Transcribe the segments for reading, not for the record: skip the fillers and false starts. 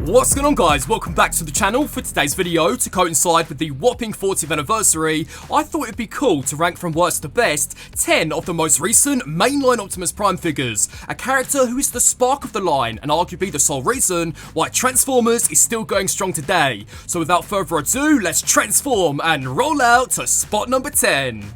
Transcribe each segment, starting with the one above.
What's going on, guys? Welcome back to the channel. For today's video, to coincide with the whopping 40th anniversary, I thought it'd be cool to rank from worst to best 10 of the most recent Mainline Optimus Prime figures, a character who is the spark of the line and arguably the sole reason why Transformers is still going strong today. So without further ado, let's transform and roll out to spot number 10.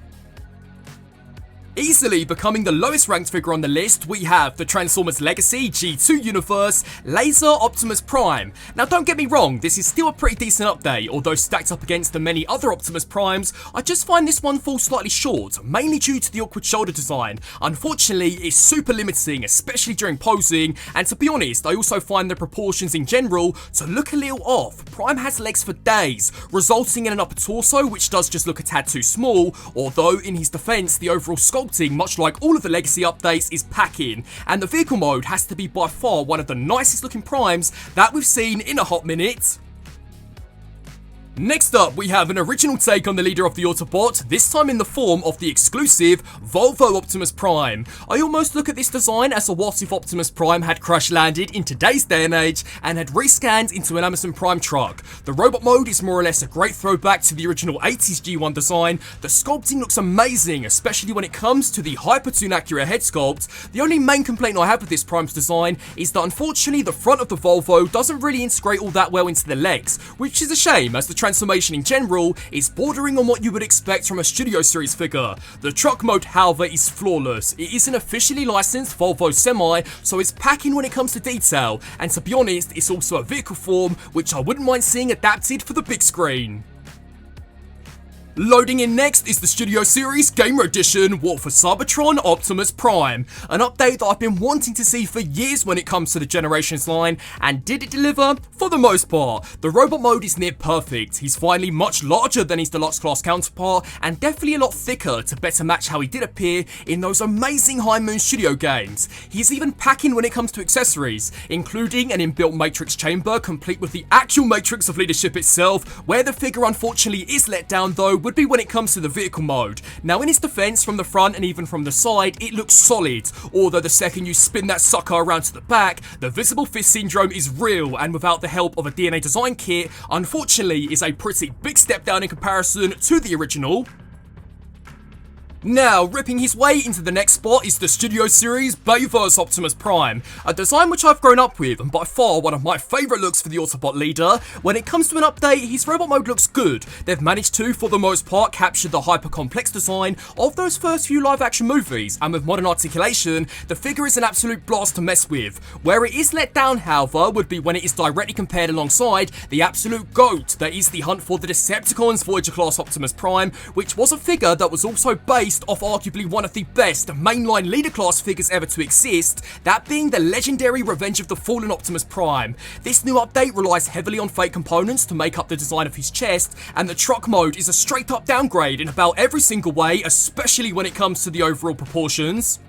Easily becoming the lowest ranked figure on the list, we have the Transformers Legacy G2 Universe Laser Optimus Prime. Now don't get me wrong, this is still a pretty decent update, although stacked up against the many other Optimus Primes, I just find this one falls slightly short, mainly due to the awkward shoulder design. Unfortunately, it's super limiting, especially during posing, and to be honest, I also find the proportions in general to look a little off. Prime has legs for days, resulting in an upper torso which does just look a tad too small, although in his defense, the overall sculpting, much like all of the Legacy updates, is packing, and the vehicle mode has to be by far one of the nicest looking primes that we've seen in a hot minute. Next up, we have an original take on the leader of the Autobot, this time in the form of the exclusive Volvo Optimus Prime. I almost look at this design as a what if Optimus Prime had crash landed in today's day and age and had rescanned into an Amazon Prime truck. The robot mode is more or less a great throwback to the original 80s G1 design. The sculpting looks amazing, especially when it comes to the hyper-toon accurate head sculpt. The only main complaint I have with this Prime's design is that unfortunately the front of the Volvo doesn't really integrate all that well into the legs, which is a shame as the transformation in general is bordering on what you would expect from a Studio Series figure. The truck mode, however, is flawless. It is an officially licensed Volvo Semi, so it's packing when it comes to detail, and to be honest, it's also a vehicle form which I wouldn't mind seeing adapted for the big screen. Loading in next is the Studio Series Gamer Edition War for Cybertron Optimus Prime, an update that I've been wanting to see for years when it comes to the Generations line, and did it deliver? For the most part. The robot mode is near perfect. He's finally much larger than his deluxe class counterpart, and definitely a lot thicker to better match how he did appear in those amazing High Moon Studio games. He's even packing when it comes to accessories, including an inbuilt Matrix chamber complete with the actual Matrix of Leadership itself. Where the figure unfortunately is let down though would be when it comes to the vehicle mode. Now in its defense, from the front and even from the side, it looks solid, although the second you spin that sucker around to the back, the visible fist syndrome is real, and without the help of a DNA design kit, unfortunately is a pretty big step down in comparison to the original. Now, ripping his way into the next spot is the Studio Series Bayverse Optimus Prime, a design which I've grown up with and by far one of my favourite looks for the Autobot leader. When it comes to an update, his robot mode looks good. They've managed to, for the most part, capture the hyper-complex design of those first few live-action movies, and with modern articulation, the figure is an absolute blast to mess with. Where it is let down, however, would be when it is directly compared alongside the absolute GOAT that is the hunt for the Decepticons Voyager-class Optimus Prime, which was a figure that was also based off arguably one of the best mainline leader class figures ever to exist, that being the legendary Revenge of the Fallen Optimus Prime. This new update relies heavily on fake components to make up the design of his chest, and the truck mode is a straight up downgrade in about every single way, especially when it comes to the overall proportions.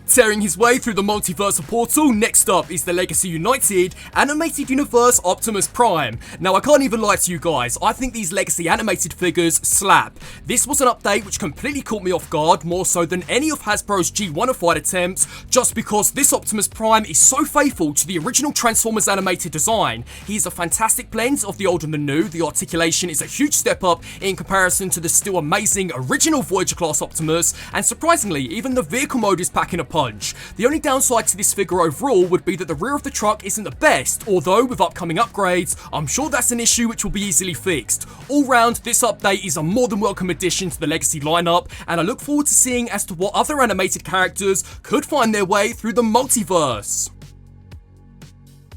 Tearing his way through the multiversal portal, next up is the Legacy United Animated Universe Optimus Prime. Now I can't even lie to you guys, I think these Legacy animated figures slap. This was an update which completely caught me off guard, more so than any of Hasbro's G1-ified attempts, just because this Optimus Prime is so faithful to the original Transformers animated design. He is a fantastic blend of the old and the new, the articulation is a huge step up in comparison to the still amazing original Voyager class Optimus, and surprisingly, even the vehicle mode is packing a punch. The only downside to this figure overall would be that the rear of the truck isn't the best, although with upcoming upgrades, I'm sure that's an issue which will be easily fixed. All round, this update is a more than welcome addition to the Legacy lineup, and I look forward to seeing as to what other animated characters could find their way through the multiverse.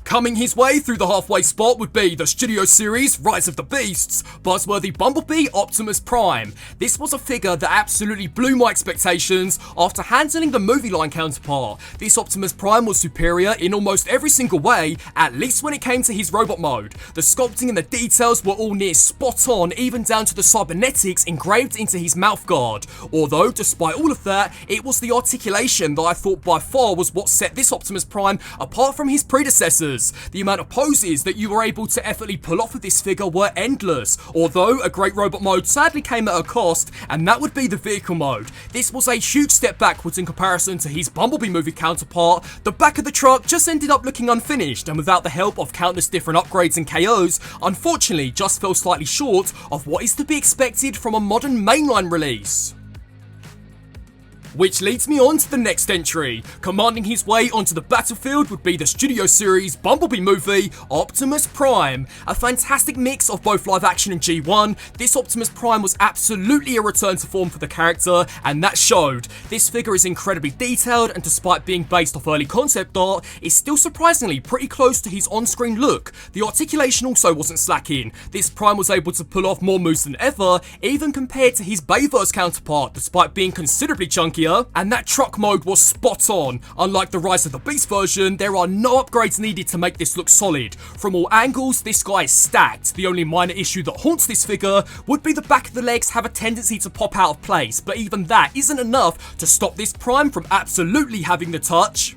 Coming his way through the halfway spot would be the Studio Series Rise of the Beasts buzzworthy Bumblebee Optimus Prime. This was a figure that absolutely blew my expectations after handling the movie line counterpart. This Optimus Prime was superior in almost every single way, at least when it came to his robot mode. The sculpting and the details were all near spot on, even down to the cybernetics engraved into his mouth guard. Although, despite all of that, it was the articulation that I thought by far was what set this Optimus Prime apart from his predecessors. figures. The amount of poses that you were able to effortlessly pull off with this figure were endless, although a great robot mode sadly came at a cost, and that would be the vehicle mode. This was a huge step backwards in comparison to his Bumblebee movie counterpart. The back of the truck just ended up looking unfinished, and without the help of countless different upgrades and KOs, unfortunately just fell slightly short of what is to be expected from a modern mainline release. Which leads me on to the next entry. Commanding his way onto the battlefield would be the Studio Series Bumblebee movie, Optimus Prime. A fantastic mix of both live action and G1, this Optimus Prime was absolutely a return to form for the character, and that showed. This figure is incredibly detailed, and despite being based off early concept art, is still surprisingly pretty close to his on-screen look. The articulation also wasn't slacking. This Prime was able to pull off more moves than ever, even compared to his Bayverse counterpart, despite being considerably chunkier. And that truck mode was spot on. Unlike the Rise of the Beast version, there are no upgrades needed to make this look solid. From all angles, this guy is stacked. The only minor issue that haunts this figure would be the back of the legs have a tendency to pop out of place, but even that isn't enough to stop this Prime from absolutely having the touch.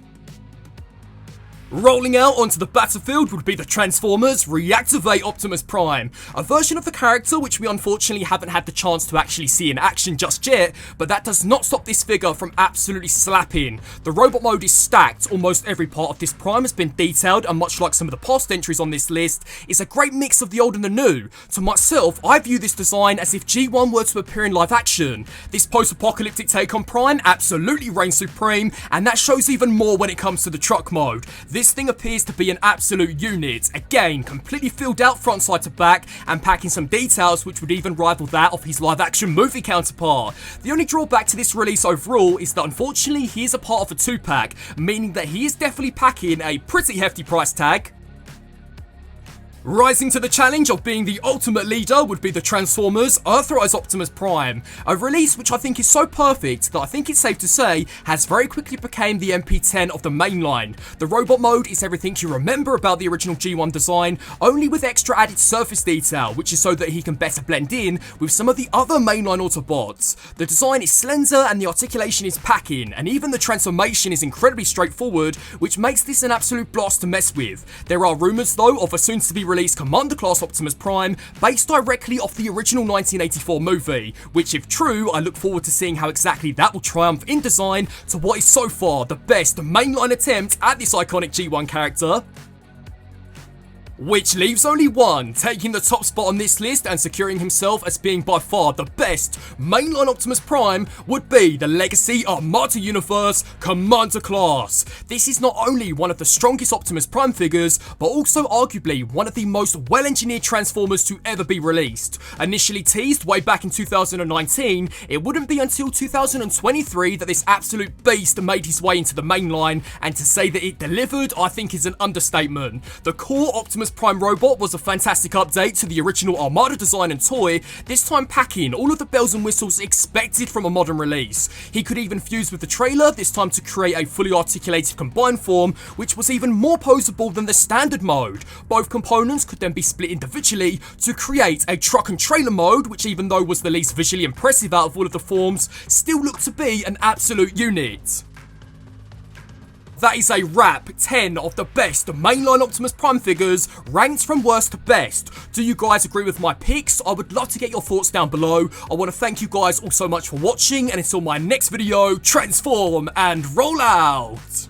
Rolling out onto the battlefield would be the Transformers Reactivate Optimus Prime, a version of the character which we unfortunately haven't had the chance to actually see in action just yet, but that does not stop this figure from absolutely slapping. The robot mode is stacked, almost every part of this Prime has been detailed, and much like some of the past entries on this list, it's a great mix of the old and the new. To myself, I view this design as if G1 were to appear in live action. This post-apocalyptic take on Prime absolutely reigns supreme, and that shows even more when it comes to the truck mode. This thing appears to be an absolute unit, again completely filled out front side to back and packing some details which would even rival that of his live action movie counterpart. The only drawback to this release overall is that unfortunately he is a part of a 2-pack, meaning that he is definitely packing a pretty hefty price tag. Rising to the challenge of being the ultimate leader would be the Transformers Earthrise Optimus Prime, a release which I think is so perfect that I think it's safe to say has very quickly become the MP10 of the mainline. The robot mode is everything you remember about the original G1 design, only with extra added surface detail, which is so that he can better blend in with some of the other mainline Autobots. The design is slender and the articulation is packing, and even the transformation is incredibly straightforward, which makes this an absolute blast to mess with. There are rumours though of a soon to be released Commander Class Optimus Prime based directly off the original 1984 movie, which if true, I look forward to seeing how exactly that will triumph in design to what is so far the best mainline attempt at this iconic G1 character. Which leaves only one, taking the top spot on this list and securing himself as being by far the best mainline Optimus Prime would be the Legacy Armada Universe Commander Class. This is not only one of the strongest Optimus Prime figures, but also arguably one of the most well-engineered Transformers to ever be released. Initially teased way back in 2019, it wouldn't be until 2023 that this absolute beast made his way into the mainline, and to say that it delivered, I think is an understatement. The core Optimus Prime robot was a fantastic update to the original Armada design and toy, this time packing all of the bells and whistles expected from a modern release. He could even fuse with the trailer, this time to create a fully articulated combined form, which was even more poseable than the standard mode. Both components could then be split individually to create a truck and trailer mode, which even though was the least visually impressive out of all of the forms, still looked to be an absolute unit. That is a wrap, 10 of the best mainline Optimus Prime figures, ranked from worst to best. Do you guys agree with my picks? I would love to get your thoughts down below. I want to thank you guys all so much for watching, and until my next video, transform and roll out!